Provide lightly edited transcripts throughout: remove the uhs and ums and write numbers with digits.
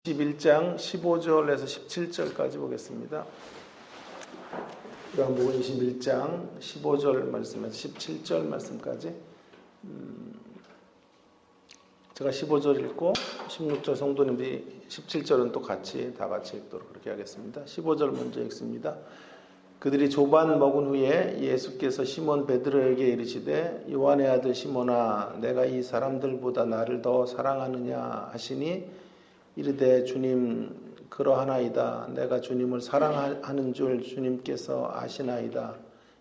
21장 15절에서 17절까지 보겠습니다. 요한복음 21장 15절 말씀에서 17절 말씀까지 제가 15절 읽고 16절 성도님들이 17절은 또 다 같이 읽도록 그렇게 하겠습니다. 15절 먼저 읽습니다. 그들이 조반 먹은 후에 예수께서 시몬 베드로에게 이르시되 요한의 아들 시몬아 내가 이 사람들보다 나를 더 사랑하느냐 하시니 이르되 주님 그러하나이다. 내가 주님을 사랑하는 줄 주님께서 아시나이다.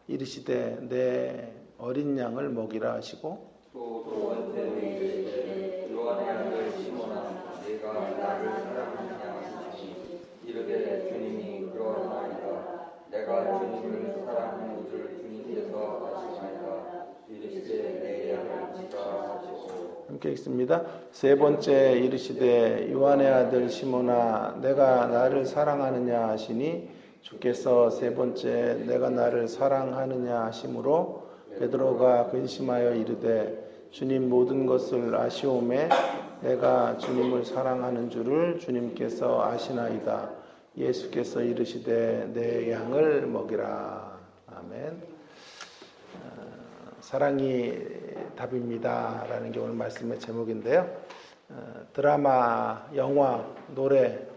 이르시되 내 어린 양을 먹이라 하시고 또 너한테 이르시되 요한의 아들 시몬아 내가 나를 사랑하느냐 하시니 이르되 주님이 그러하나이다. 내가 주님을 사랑하는 줄 주님께서 아시나이다. 이르시되 내 양을 지키라 하시고 함께 읽습니다. 세 번째 이르시되 요한의 아들 시몬아 내가 나를 사랑하느냐 하시니 주께서 세 번째 내가 나를 사랑하느냐 하심으로 베드로가 근심하여 이르되 주님 모든 것을 아시오매 내가 주님을 사랑하는 줄을 주님께서 아시나이다. 예수께서 이르시되 내 양을 먹이라. 아멘. 사랑이 답입니다 라는 게 오늘 말씀의 제목인데요. 드라마, 영화, 노래,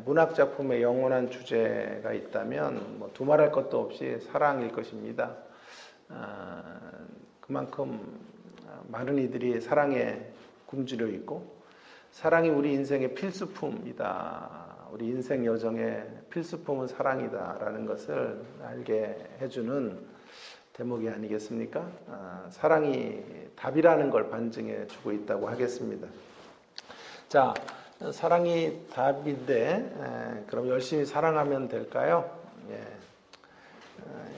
문학작품의 영원한 주제가 있다면 두말할 것도 없이 사랑일 것입니다. 그만큼 많은 이들이 사랑에 굶주려 있고 사랑이 우리 인생의 필수품이다. 우리 인생 여정의 필수품은 사랑이다 라는 것을 알게 해주는 대목이 아니겠습니까? 사랑이 답이라는 걸 반증해 주고 있다고 하겠습니다. 자, 사랑이 답인데 그럼 열심히 사랑하면 될까요?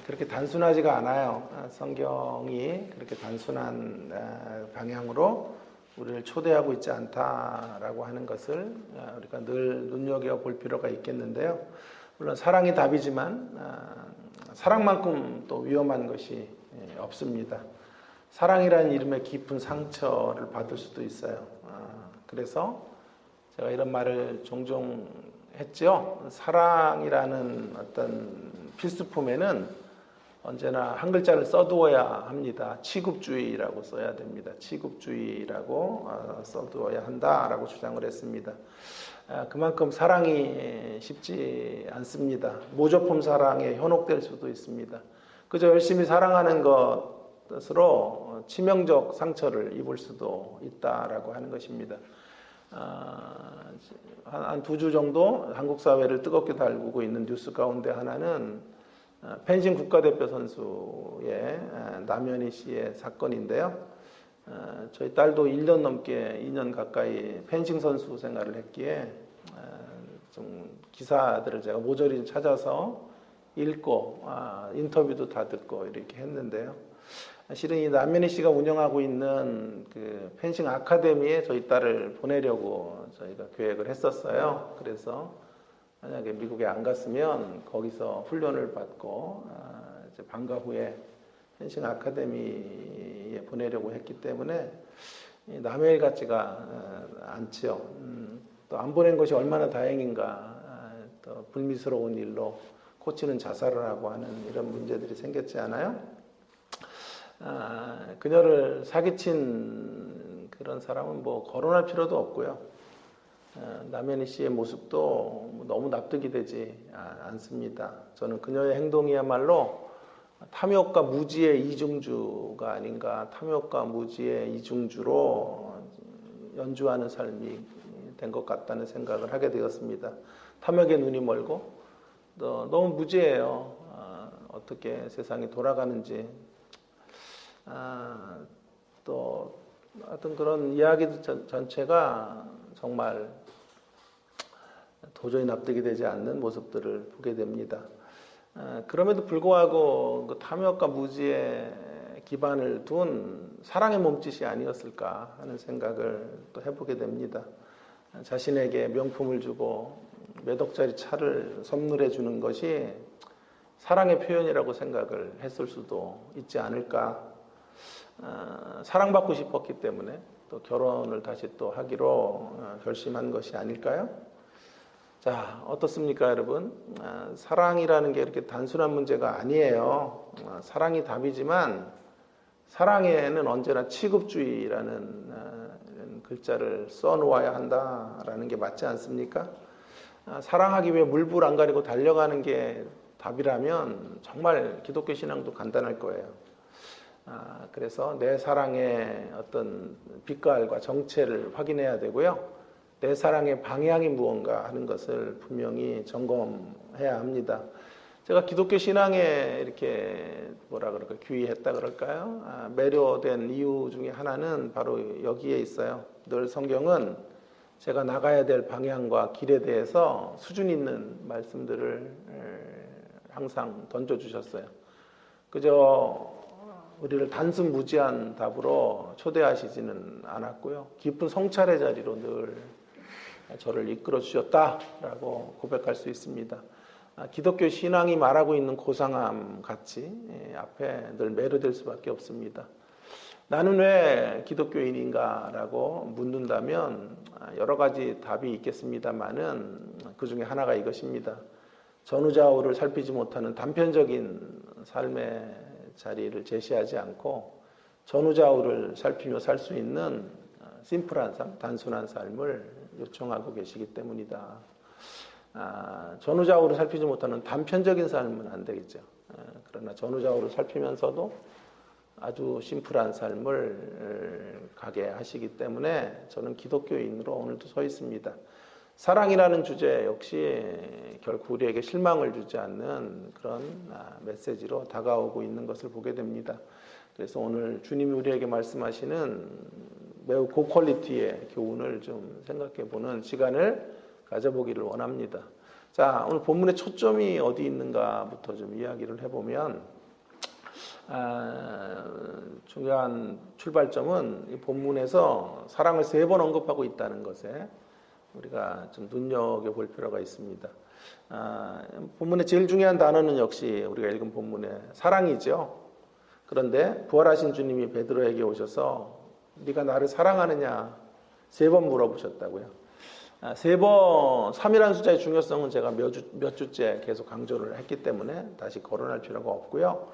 그렇게 단순하지가 않아요. 성경이 그렇게 단순한 방향으로 우리를 초대하고 있지 않다라고 하는 것을 우리가 늘 눈여겨볼 필요가 있겠는데요. 물론 사랑이 답이지만 사랑만큼 또 위험한 것이 없습니다. 사랑이라는 이름의 깊은 상처를 받을 수도 있어요. 그래서 제가 이런 말을 종종 했죠. 사랑이라는 어떤 필수품에는 언제나 한 글자를 써두어야 합니다. 치국주의라고 써야 됩니다. 치국주의라고 써두어야 한다라고 주장을 했습니다. 그만큼 사랑이 쉽지 않습니다. 모조품 사랑에 현혹될 수도 있습니다. 그저 열심히 사랑하는 것으로 치명적 상처를 입을 수도 있다라고 하는 것입니다. 한 2주 정도 한국 사회를 뜨겁게 달구고 있는 뉴스 가운데 하나는 펜싱 국가대표 선수의 남현희 씨의 사건인데요. 저희 딸도 1년 넘게 2년 가까이 펜싱 선수 생활을 했기에 좀 기사들을 제가 모조리 찾아서 읽고 인터뷰도 다 듣고 이렇게 했는데요. 실은 이 남현희 씨가 운영하고 있는 그 펜싱 아카데미에 저희 딸을 보내려고 저희가 계획을 했었어요. 그래서 만약에 미국에 안 갔으면 거기서 훈련을 받고 이제 방과 후에 펜싱 아카데미에 보내려고 했기 때문에 남의 일 같지가 않지요. 또 안 보낸 것이 얼마나 다행인가. 또 불미스러운 일로 코치는 자살을 하고 하는 이런 문제들이 생겼지 않아요? 그녀를 사기친 그런 사람은 거론할 필요도 없고요. 남현희 씨의 모습도 너무 납득이 되지 않습니다. 저는 그녀의 행동이야말로 탐욕과 무지의 이중주가 아닌가, 탐욕과 무지의 이중주로 연주하는 삶이 된 것 같다는 생각을 하게 되었습니다. 탐욕에 눈이 멀고 또 너무 무지해요. 어떻게 세상이 돌아가는지 또 어떤 그런 이야기 전체가 정말 도저히 납득이 되지 않는 모습들을 보게 됩니다. 그럼에도 불구하고 그 탐욕과 무지에 기반을 둔 사랑의 몸짓이 아니었을까 하는 생각을 또 해보게 됩니다. 자신에게 명품을 주고 몇 억짜리 차를 선물해 주는 것이 사랑의 표현이라고 생각을 했을 수도 있지 않을까. 사랑받고 싶었기 때문에 또 결혼을 다시 또 하기로 결심한 것이 아닐까요? 자, 어떻습니까, 여러분? 사랑이라는 게 이렇게 단순한 문제가 아니에요. 사랑이 답이지만 사랑에는 언제나 취급주의라는 이런 글자를 써놓아야 한다라는 게 맞지 않습니까? 사랑하기 위해 물불 안 가리고 달려가는 게 답이라면 정말 기독교 신앙도 간단할 거예요. 그래서 내 사랑의 어떤 빛깔과 정체를 확인해야 되고요. 내 사랑의 방향이 무언가 하는 것을 분명히 점검해야 합니다. 제가 기독교 신앙에 이렇게 뭐라 그럴까 귀의했다 그럴까요? 매료된 이유 중에 하나는 바로 여기에 있어요. 늘 성경은 제가 나가야 될 방향과 길에 대해서 수준 있는 말씀들을 항상 던져주셨어요. 그저 우리를 단순 무지한 답으로 초대하시지는 않았고요. 깊은 성찰의 자리로 늘 저를 이끌어 주셨다라고 고백할 수 있습니다. 기독교 신앙이 말하고 있는 고상함 같이 앞에 늘 매료될 수밖에 없습니다. 나는 왜 기독교인인가 라고 묻는다면 여러 가지 답이 있겠습니다만은 그 중에 하나가 이것입니다. 전후좌우를 살피지 못하는 단편적인 삶의 자리를 제시하지 않고 전후좌우를 살피며 살 수 있는 심플한 삶, 단순한 삶을 요청하고 계시기 때문이다. 전후좌우를 살피지 못하는 단편적인 삶은 안 되겠죠. 그러나 전후좌우를 살피면서도 아주 심플한 삶을 가게 하시기 때문에 저는 기독교인으로 오늘도 서 있습니다. 사랑이라는 주제 역시 결코 우리에게 실망을 주지 않는 그런 메시지로 다가오고 있는 것을 보게 됩니다. 그래서 오늘 주님이 우리에게 말씀하시는 매우 고퀄리티의 교훈을 좀 생각해 보는 시간을 가져보기를 원합니다. 자, 오늘 본문의 초점이 어디 있는가부터 좀 이야기를 해보면 중요한 출발점은 이 본문에서 사랑을 3번 언급하고 있다는 것에 우리가 좀 눈여겨볼 필요가 있습니다. 본문의 제일 중요한 단어는 역시 우리가 읽은 본문의 사랑이죠. 그런데 부활하신 주님이 베드로에게 오셔서 네가 나를 사랑하느냐 3번 물어보셨다고요. 3번 3이라는 숫자의 중요성은 제가 몇 주째 계속 강조를 했기 때문에 다시 거론할 필요가 없고요.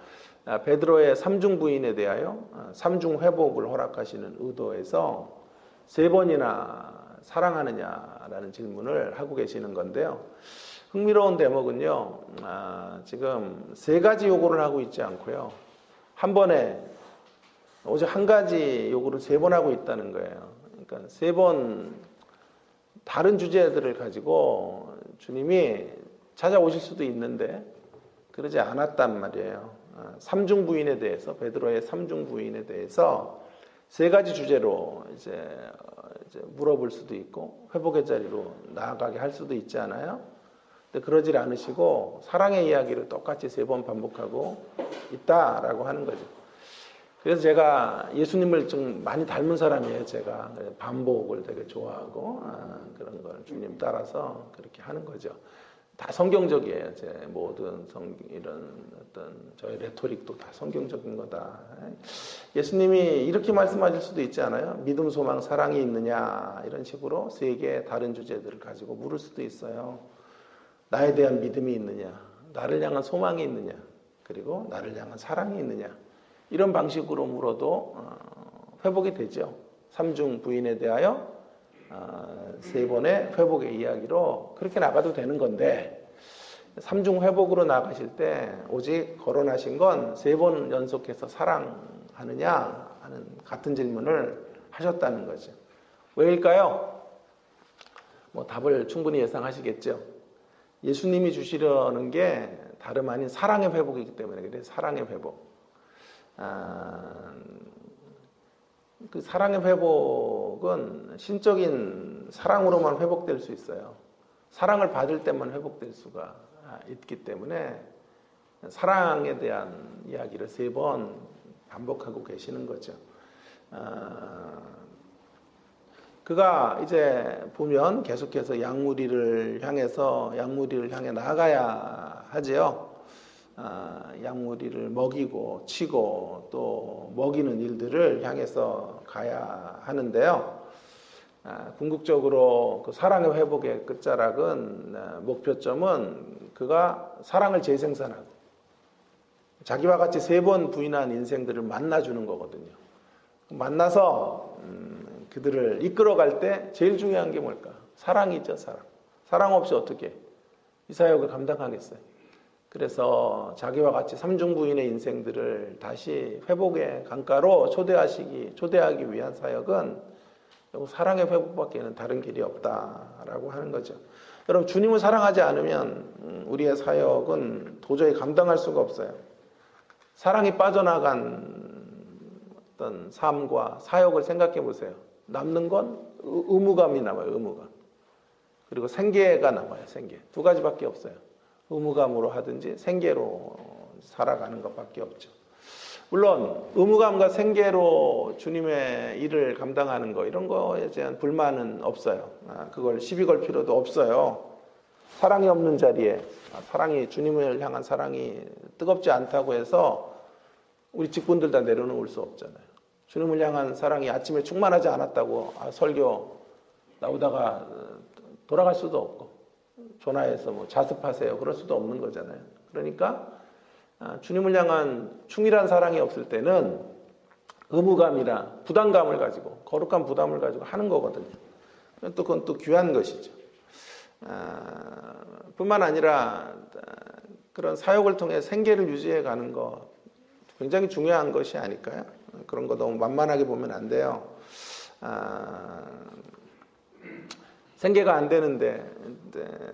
베드로의 삼중 부인에 대하여 삼중 회복을 허락하시는 의도에서 3번이나 사랑하느냐라는 질문을 하고 계시는 건데요. 흥미로운 대목은요. 지금 3가지 요구를 하고 있지 않고요. 한 번에 오직 한 가지 요구를 3번 하고 있다는 거예요. 그러니까 3번 다른 주제들을 가지고 주님이 찾아오실 수도 있는데 그러지 않았단 말이에요. 삼중 부인에 대해서 베드로의 삼중 부인에 대해서 3가지 주제로 이제 물어볼 수도 있고 회복의 자리로 나아가게 할 수도 있지 않아요? 근데 그러질 않으시고 사랑의 이야기를 똑같이 3번 반복하고 있다라고 하는 거죠. 그래서 제가 예수님을 좀 많이 닮은 사람이에요. 제가 반복을 되게 좋아하고 그런 걸 주님 따라서 그렇게 하는 거죠. 다 성경적이에요. 제 모든 이런 어떤 저의 레토릭도 다 성경적인 거다. 예수님이 이렇게 말씀하실 수도 있지 않아요? 믿음, 소망, 사랑이 있느냐 이런 식으로 3개의 다른 주제들을 가지고 물을 수도 있어요. 나에 대한 믿음이 있느냐, 나를 향한 소망이 있느냐, 그리고 나를 향한 사랑이 있느냐 이런 방식으로 물어도 회복이 되죠. 삼중 부인에 대하여 3번의 회복의 이야기로 그렇게 나가도 되는 건데 삼중 회복으로 나가실 때 오직 거론하신 건 3번 연속해서 사랑하느냐 하는 같은 질문을 하셨다는 거죠. 왜일까요? 뭐 답을 충분히 예상하시겠죠. 예수님이 주시려는 게 다름 아닌 사랑의 회복이기 때문에 그래요. 사랑의 회복. 그 사랑의 회복은 신적인 사랑으로만 회복될 수 있어요. 사랑을 받을 때만 회복될 수가 있기 때문에 사랑에 대한 이야기를 3번 반복하고 계시는 거죠. 그가 이제 보면 계속해서 양무리를 향해 나아가야 하지요. 양무리를 먹이고 치고 또 먹이는 일들을 향해서 가야 하는데요. 궁극적으로 그 사랑의 회복의 끝자락은 목표점은 그가 사랑을 재생산하고 자기와 같이 3번 부인한 인생들을 만나주는 거거든요. 만나서 그들을 이끌어갈 때 제일 중요한 게 뭘까? 사랑이죠, 사랑. 사랑 없이 어떻게 이 사역을 감당하겠어요? 그래서 자기와 같이 3중 부인의 인생들을 다시 회복의 강가로 초대하기 위한 사역은 사랑의 회복밖에는 다른 길이 없다라고 하는 거죠. 여러분, 주님을 사랑하지 않으면 우리의 사역은 도저히 감당할 수가 없어요. 사랑이 빠져나간 어떤 삶과 사역을 생각해 보세요. 남는 건 의무감이 남아요, 의무감. 그리고 생계가 남아요, 생계. 2가지밖에 없어요. 의무감으로 하든지 생계로 살아가는 것밖에 없죠. 물론 의무감과 생계로 주님의 일을 감당하는 거, 이런 거에 대한 불만은 없어요. 그걸 시비 걸 필요도 없어요. 사랑이 없는 자리에 주님을 향한 사랑이 뜨겁지 않다고 해서 우리 직분들 다 내려놓을 수 없잖아요. 주님을 향한 사랑이 아침에 충만하지 않았다고 설교 나오다가 돌아갈 수도 없고, 전화해서 자습하세요 그럴 수도 없는 거잖아요. 그러니까 주님을 향한 충실한 사랑이 없을 때는 의무감이나 부담감을 가지고, 거룩한 부담을 가지고 하는 거거든요. 그건 또 귀한 것이죠. 뿐만 아니라 그런 사역을 통해 생계를 유지해 가는 거 굉장히 중요한 것이 아닐까요? 그런 거 너무 만만하게 보면 안 돼요. 생계가 안 되는데,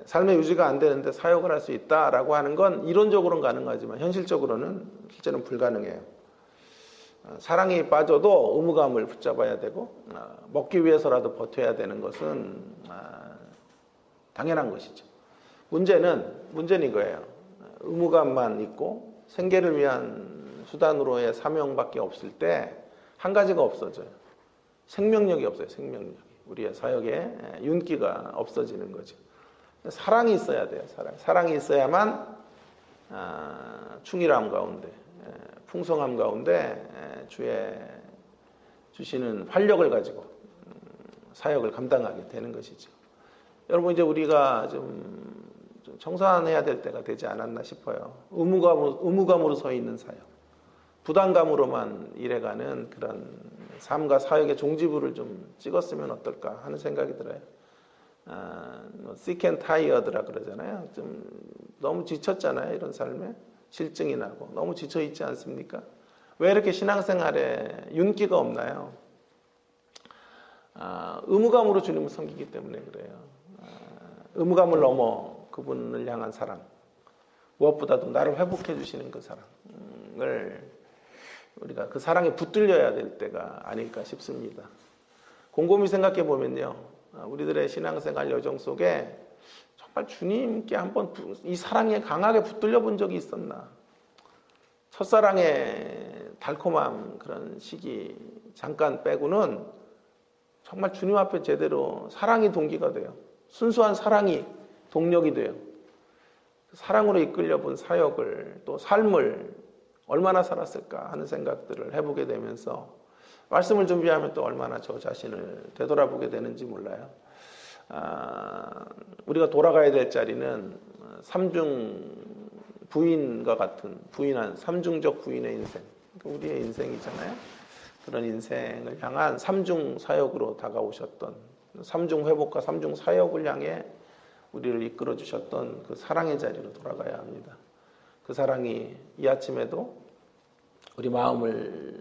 삶의 유지가 안 되는데 사역을 할 수 있다라고 하는 건 이론적으로는 가능하지만 현실적으로는 실제는 불가능해요. 사랑이 빠져도 의무감을 붙잡아야 되고, 먹기 위해서라도 버텨야 되는 것은 당연한 것이죠. 문제는 이거예요. 의무감만 있고 생계를 위한 수단으로의 사명밖에 없을 때 한 가지가 없어져요. 생명력이 없어요. 생명력이. 우리의 사역에 윤기가 없어지는 거죠. 사랑이 있어야 돼요. 사랑이 있어야만 충실함 가운데, 풍성함 가운데 주의 주시는 활력을 가지고 사역을 감당하게 되는 것이죠. 여러분, 이제 우리가 좀 청산해야 될 때가 되지 않았나 싶어요. 의무감으로 서 있는 사역, 부담감으로만 일해가는 그런 삶과 사역의 종지부를 좀 찍었으면 어떨까 하는 생각이 들어요. sick and tired라 그러잖아요. 좀 너무 지쳤잖아요. 이런 삶에 실증이 나고 너무 지쳐 있지 않습니까? 왜 이렇게 신앙생활에 윤기가 없나요? 의무감으로 주님을 섬기기 때문에 그래요. 의무감을 넘어 그분을 향한 사랑, 무엇보다도 나를 회복해 주시는 그 사랑을 우리가 그 사랑에 붙들려야 될 때가 아닐까 싶습니다. 곰곰이 생각해 보면요, 우리들의 신앙생활 여정 속에 정말 주님께 한번 이 사랑에 강하게 붙들려 본 적이 있었나? 첫사랑의 달콤함 그런 시기 잠깐 빼고는 정말 주님 앞에 제대로 사랑이 동기가 돼요. 순수한 사랑이 동력이 돼요. 사랑으로 이끌려 본 사역을, 또 삶을 얼마나 살았을까 하는 생각들을 해보게 되면서 말씀을 준비하면 또 얼마나 저 자신을 되돌아보게 되는지 몰라요. 우리가 돌아가야 될 자리는 삼중 부인과 같은 삼중적 부인의 인생, 우리의 인생이잖아요. 그런 인생을 향한 삼중 사역으로 다가오셨던, 삼중 회복과 삼중 사역을 향해 우리를 이끌어 주셨던 그 사랑의 자리로 돌아가야 합니다. 그 사랑이 이 아침에도 우리 마음을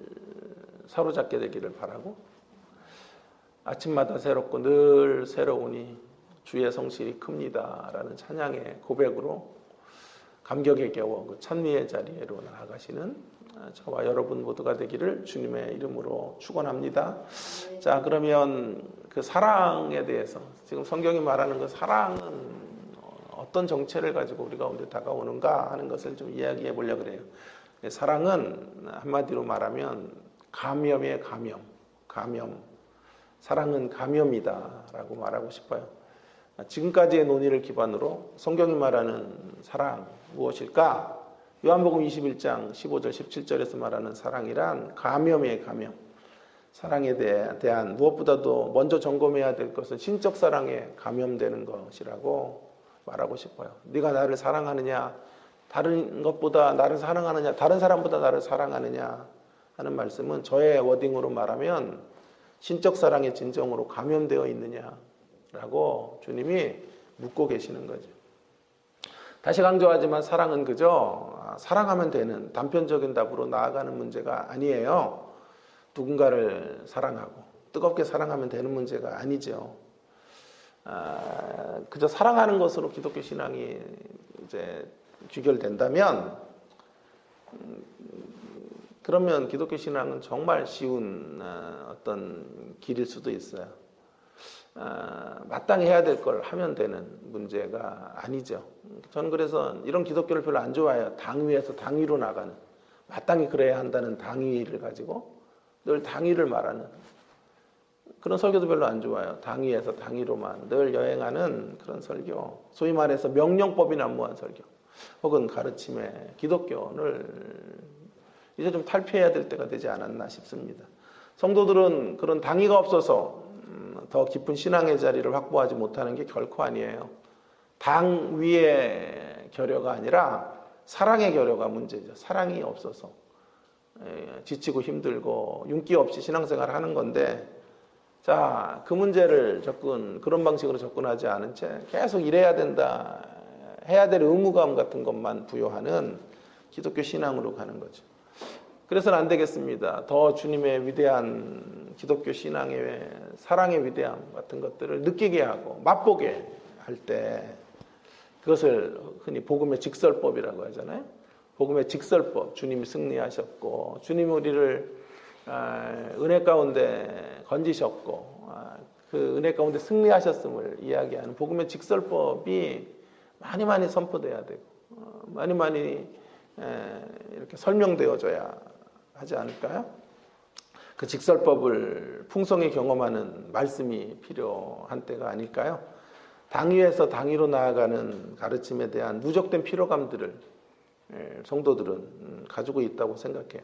사로잡게 되기를 바라고, 아침마다 새롭고 늘 새로우니 주의 성실이 큽니다 라는 찬양의 고백으로 감격에 겨워 그 찬미의 자리로 나아가시는 저와 여러분 모두가 되기를 주님의 이름으로 축원합니다. 자, 그러면 그 사랑에 대해서, 지금 성경이 말하는 그 사랑은 어떤 정체를 가지고 우리 가운데 다가오는가 하는 것을 좀 이야기해 보려고 그래요. 사랑은 한마디로 말하면 감염의 감염. 사랑은 감염이다 라고 말하고 싶어요. 지금까지의 논의를 기반으로 성경이 말하는 사랑 무엇일까? 요한복음 21장 15절 17절에서 말하는 사랑이란 감염의 감염. 사랑에 대한 무엇보다도 먼저 점검해야 될 것은 신적 사랑에 감염되는 것이라고 말하고 싶어요. 네가 나를 사랑하느냐, 다른 것보다 나를 사랑하느냐, 다른 사람보다 나를 사랑하느냐 하는 말씀은 저의 워딩으로 말하면 신적 사랑에 진정으로 감염되어 있느냐라고 주님이 묻고 계시는 거죠. 다시 강조하지만 사랑은 그저 사랑하면 되는 단편적인 답으로 나아가는 문제가 아니에요. 누군가를 사랑하고 뜨겁게 사랑하면 되는 문제가 아니죠. 그저 사랑하는 것으로 기독교 신앙이 이제 귀결된다면 그러면 기독교 신앙은 정말 쉬운 어떤 길일 수도 있어요. 마땅히 해야 될 걸 하면 되는 문제가 아니죠. 저는 그래서 이런 기독교를 별로 안 좋아해요. 당위에서 당위로 나가는, 마땅히 그래야 한다는 당위를 가지고 늘 당위를 말하는 그런 설교도 별로 안 좋아요. 당위에서 당위로만 늘 여행하는 그런 설교, 소위 말해서 명령법이 난무한 설교 혹은 가르침의 기독교를 이제 좀 탈피해야 될 때가 되지 않았나 싶습니다. 성도들은 그런 당위가 없어서 더 깊은 신앙의 자리를 확보하지 못하는 게 결코 아니에요. 당위의 결여가 아니라 사랑의 결여가 문제죠. 사랑이 없어서 지치고 힘들고 윤기 없이 신앙생활을 하는 건데, 자, 그 문제를 그런 방식으로 접근하지 않은 채 계속 이래야 된다, 해야 될 의무감 같은 것만 부여하는 기독교 신앙으로 가는 거죠. 그래서는 안 되겠습니다. 더 주님의 위대한 기독교 신앙의 사랑의 위대함 같은 것들을 느끼게 하고 맛보게 할 때, 그것을 흔히 복음의 직설법이라고 하잖아요. 복음의 직설법, 주님이 승리하셨고 주님이 우리를 은혜 가운데 건지셨고 그 은혜 가운데 승리하셨음을 이야기하는 복음의 직설법이 많이 선포돼야 되고 많이 이렇게 설명되어져야 하지 않을까요? 그 직설법을 풍성히 경험하는 말씀이 필요한 때가 아닐까요? 당위에서 당위로 나아가는 가르침에 대한 누적된 피로감들을 성도들은 가지고 있다고 생각해요.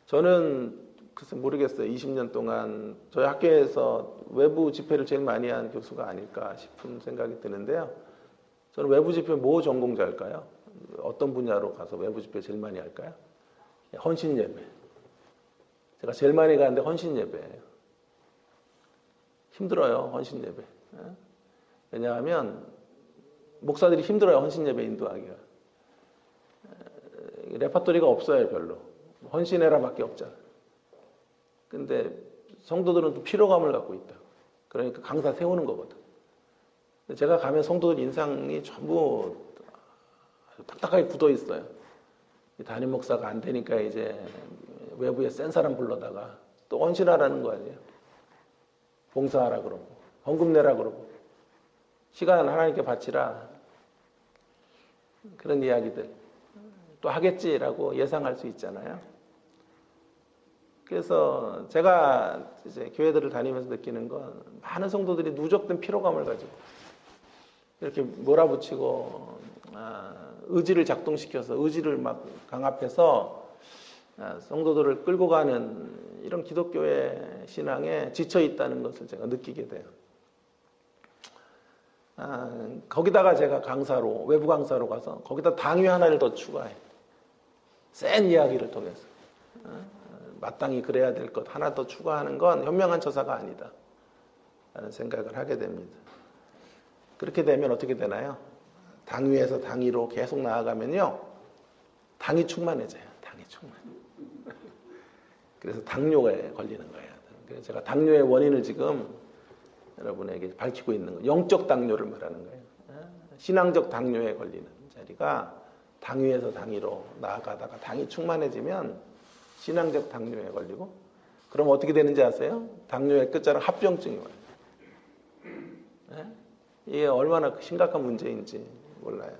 저는 글쎄 모르겠어요. 20년 동안 저희 학교에서 외부 집회를 제일 많이 한 교수가 아닐까 싶은 생각이 드는데요. 저는 외부 집회 뭐 전공자일까요? 어떤 분야로 가서 외부 집회 제일 많이 할까요? 헌신 예배. 제가 제일 많이 가는데 헌신 예배예요. 힘들어요, 헌신 예배. 왜냐하면 목사들이 힘들어요, 헌신 예배 인도하기가. 레파토리가 없어요, 별로. 헌신해라밖에 없잖아요. 근데 성도들은 또 피로감을 갖고 있다. 그러니까 강사 세우는 거거든. 제가 가면 성도들 인상이 전부 딱딱하게 굳어 있어요. 담임 목사가 안 되니까 이제 외부에 센 사람 불러다가 또 헌신하라는 거 아니에요. 봉사하라 그러고 헌금 내라 그러고 시간 하나님께 바치라, 그런 이야기들 또 하겠지라고 예상할 수 있잖아요. 그래서 제가 이제 교회들을 다니면서 느끼는 건 많은 성도들이 누적된 피로감을 가지고 이렇게 몰아붙이고 의지를 작동시켜서 의지를 막 강압해서 성도들을 끌고 가는 이런 기독교의 신앙에 지쳐 있다는 것을 제가 느끼게 돼요. 거기다가 제가 강사로, 외부 강사로 가서 거기다 당위 하나를 더 추가해. 센 이야기를 통해서 마땅히 그래야 될 것 하나 더 추가하는 건 현명한 처사가 아니다 라는 생각을 하게 됩니다. 그렇게 되면 어떻게 되나요? 당위에서 당위로 계속 나아가면요, 당이 충만해져요. 당이 충만. 그래서 당뇨에 걸리는 거예요. 그래서 제가 당뇨의 원인을 지금 여러분에게 밝히고 있는 거예요. 영적 당뇨를 말하는 거예요. 신앙적 당뇨에 걸리는 자리가 당위에서 당위로 나아가다가 당이 충만해지면 신앙적 당뇨에 걸리고, 그럼 어떻게 되는지 아세요? 당뇨의 끝자락 합병증이 와요. 이게 얼마나 심각한 문제인지 몰라요.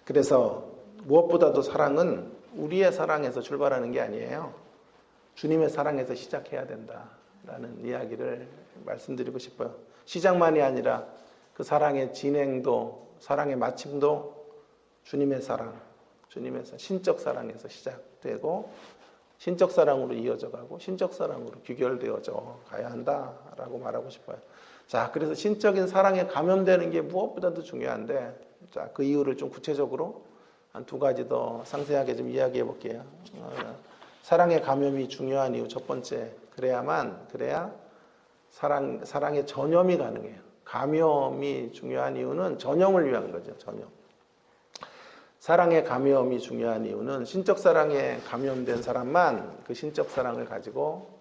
그래서 무엇보다도 사랑은 우리의 사랑에서 출발하는 게 아니에요. 주님의 사랑에서 시작해야 된다라는 이야기를 말씀드리고 싶어요. 시작만이 아니라 그 사랑의 진행도, 사랑의 마침도 주님의 사랑, 신적 사랑에서 시작되고 신적 사랑으로 이어져 가고 신적 사랑으로 귀결되어져 가야 한다라고 말하고 싶어요. 자, 그래서 신적인 사랑에 감염되는 게 무엇보다도 중요한데, 자, 그 이유를 좀 구체적으로 한 두 가지 더 상세하게 좀 이야기해 볼게요. 사랑의 감염이 중요한 이유 첫 번째, 그래야 사랑의 전염이 가능해요. 감염이 중요한 이유는 전염을 위한 거죠. 전염. 사랑의 감염이 중요한 이유는 신적 사랑에 감염된 사람만 그 신적 사랑을 가지고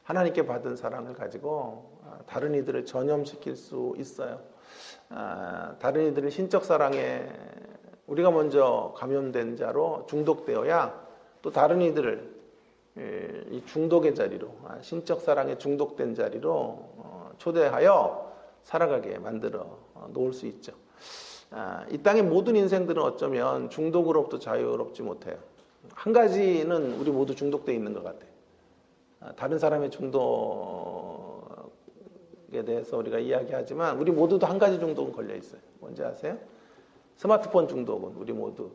하나님께 받은 사랑을 가지고 다른 이들을 전염시킬 수 있어요. 다른 이들을 신적 사랑에 우리가 먼저 감염된 자로 중독되어야 또 다른 이들을 이 중독의 자리로, 신적 사랑에 중독된 자리로 초대하여 살아가게 만들어 놓을 수 있죠. 이 땅의 모든 인생들은 어쩌면 중독으로부터 자유롭지 못해요. 한 가지는 우리 모두 중독되어 있는 것 같아요. 다른 사람의 중독에 대해서 우리가 이야기하지만 우리 모두도 한 가지 중독은 걸려 있어요. 뭔지 아세요? 스마트폰 중독은 우리 모두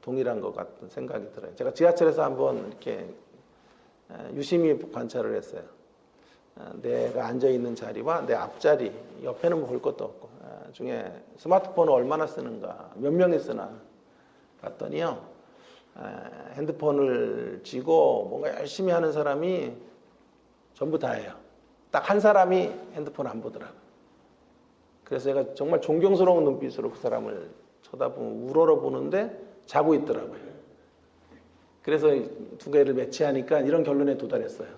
동일한 것 같은 생각이 들어요. 제가 지하철에서 한번 이렇게 유심히 관찰을 했어요. 내가 앉아있는 자리와 내 앞자리, 옆에는 뭐 볼 것도 없고 중에 스마트폰을 얼마나 쓰는가, 몇 명이 쓰나 봤더니요, 핸드폰을 쥐고 뭔가 열심히 하는 사람이 전부 다예요. 딱 한 사람이 핸드폰 안 보더라고요. 그래서 제가 정말 존경스러운 눈빛으로 그 사람을 쳐다보면 우러러 보는데 자고 있더라고요. 그래서 두 개를 매치하니까 이런 결론에 도달했어요.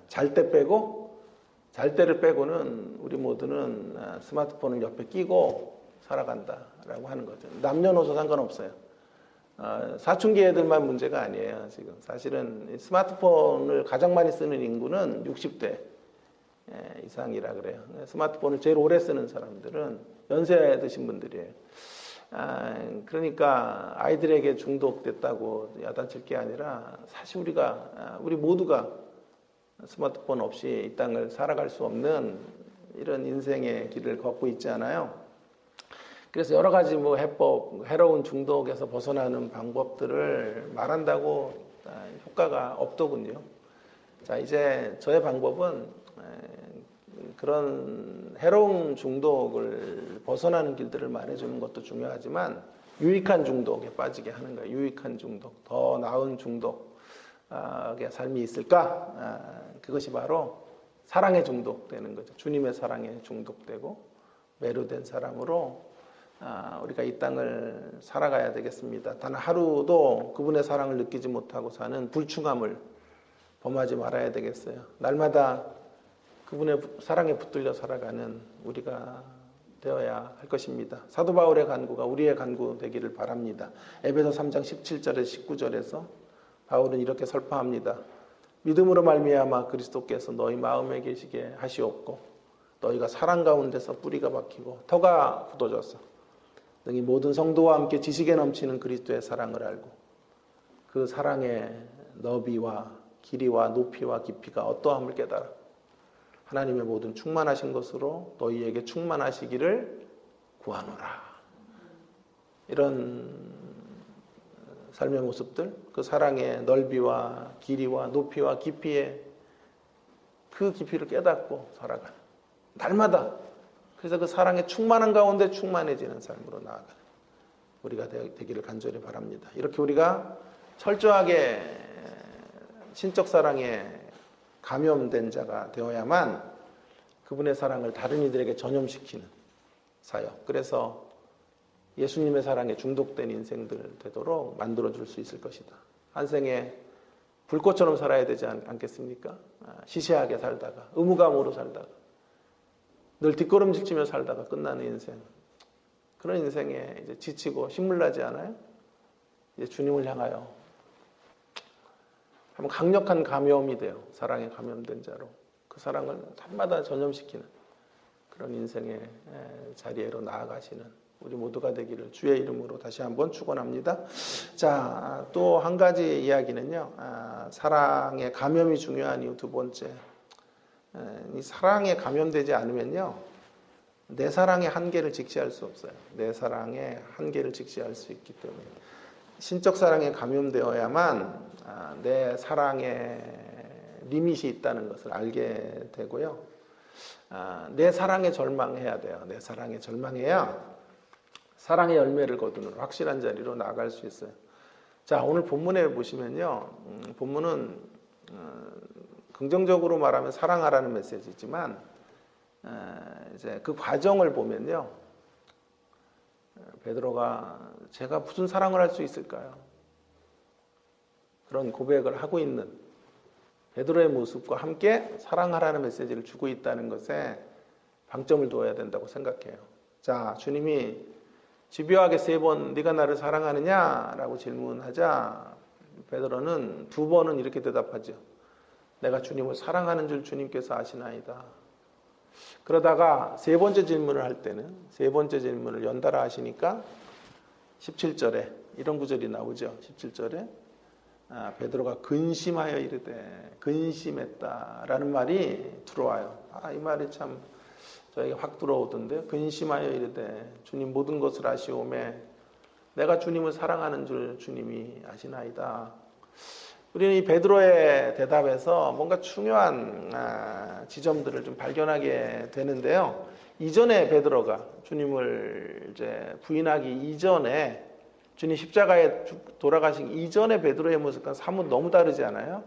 잘 때를 빼고는 우리 모두는 스마트폰을 옆에 끼고 살아간다라고 하는 거죠. 남녀노소 상관없어요. 사춘기 애들만 문제가 아니에요. 지금 사실은 스마트폰을 가장 많이 쓰는 인구는 60대 이상이라 그래요. 스마트폰을 제일 오래 쓰는 사람들은 연세 드신 분들이에요. 그러니까 아이들에게 중독됐다고 야단칠 게 아니라 사실 우리 모두가 스마트폰 없이 이 땅을 살아갈 수 없는 이런 인생의 길을 걷고 있지 않아요. 그래서 여러 가지 뭐 해법, 해로운 중독에서 벗어나는 방법들을 말한다고 효과가 없더군요. 자, 이제 저의 방법은 그런 해로운 중독을 벗어나는 길들을 말해주는 것도 중요하지만 유익한 중독에 빠지게 하는 거예요. 유익한 중독, 더 나은 중독의 삶이 있을까? 그것이 바로 사랑에 중독되는 거죠. 주님의 사랑에 중독되고 매료된 사람으로 우리가 이 땅을 살아가야 되겠습니다. 단 하루도 그분의 사랑을 느끼지 못하고 사는 불충함을 범하지 말아야 되겠어요. 날마다 그분의 사랑에 붙들려 살아가는 우리가 되어야 할 것입니다. 사도 바울의 간구가 우리의 간구 되기를 바랍니다. 에베소 3장 17절에서 19절에서 바울은 이렇게 설파합니다. 믿음으로 말미암아 그리스도께서 너희 마음에 계시게 하시옵고 너희가 사랑 가운데서 뿌리가 박히고 터가 굳어져서 능히 모든 성도와 함께 지식에 넘치는 그리스도의 사랑을 알고 그 사랑의 너비와 길이와 높이와 깊이가 어떠함을 깨달아 하나님의 모든 충만하신 것으로 너희에게 충만하시기를 구하노라. 이런 삶의 모습들, 그 사랑의 넓이와 길이와 높이와 깊이에 그 깊이를 깨닫고 살아가는 날마다 그래서 그 사랑의 충만한 가운데 충만해지는 삶으로 나아가는 우리가 되기를 간절히 바랍니다. 이렇게 우리가 철저하게 신적 사랑에 감염된 자가 되어야만 그분의 사랑을 다른 이들에게 전염시키는 사역. 그래서 예수님의 사랑에 중독된 인생들 되도록 만들어줄 수 있을 것이다. 한 생에 불꽃처럼 살아야 되지 않겠습니까? 시시하게 살다가 의무감으로 살다가 늘 뒷걸음질치며 살다가 끝나는 인생. 그런 인생에 이제 지치고 신물나지 않아요? 이제 주님을 향하여 한번 강력한 감염이 돼요. 사랑에 감염된 자로. 그 사랑을 날마다 전염시키는 그런 인생의 자리로 나아가시는 우리 모두가 되기를 주의 이름으로 다시 한번 축원합니다. 자, 또 한 가지 이야기는요. 사랑에 감염이 중요한 이유 두 번째. 이 사랑에 감염되지 않으면요. 내 사랑의 한계를 직시할 수 없어요. 내 사랑의 한계를 직시할 수 있기 때문에 신적 사랑에 감염되어야만 내 사랑에 리밋이 있다는 것을 알게 되고요. 내 사랑에 절망해야 돼요. 내 사랑에 절망해야 사랑의 열매를 거두는 확실한 자리로 나아갈 수 있어요. 자, 오늘 본문에 보시면요. 본문은 긍정적으로 말하면 사랑하라는 메시지지만 이제 그 과정을 보면요. 베드로가 제가 무슨 사랑을 할 수 있을까요? 그런 고백을 하고 있는 베드로의 모습과 함께 사랑하라는 메시지를 주고 있다는 것에 방점을 둬야 된다고 생각해요. 자, 주님이 집요하게 3번 네가 나를 사랑하느냐라고 질문하자 베드로는 2번은 이렇게 대답하죠. 내가 주님을 사랑하는 줄 주님께서 아시나이다. 그러다가 3번째 질문을 할 때는 3번째 질문을 연달아 하시니까 17절에 이런 구절이 나오죠. 17절에 베드로가 근심하여 이르되 근심했다라는 말이 들어와요. 이 말이 참 저에게 확 들어오던데 근심하여 이르되 주님 모든 것을 아시오매 내가 주님을 사랑하는 줄 주님이 아시나이다. 우리는 이 베드로의 대답에서 뭔가 중요한 지점들을 좀 발견하게 되는데요. 이전에 베드로가 주님을 이제 부인하기 이전에 주님 십자가에 돌아가신 이전에 베드로의 모습과 사뭇 너무 다르지 않아요?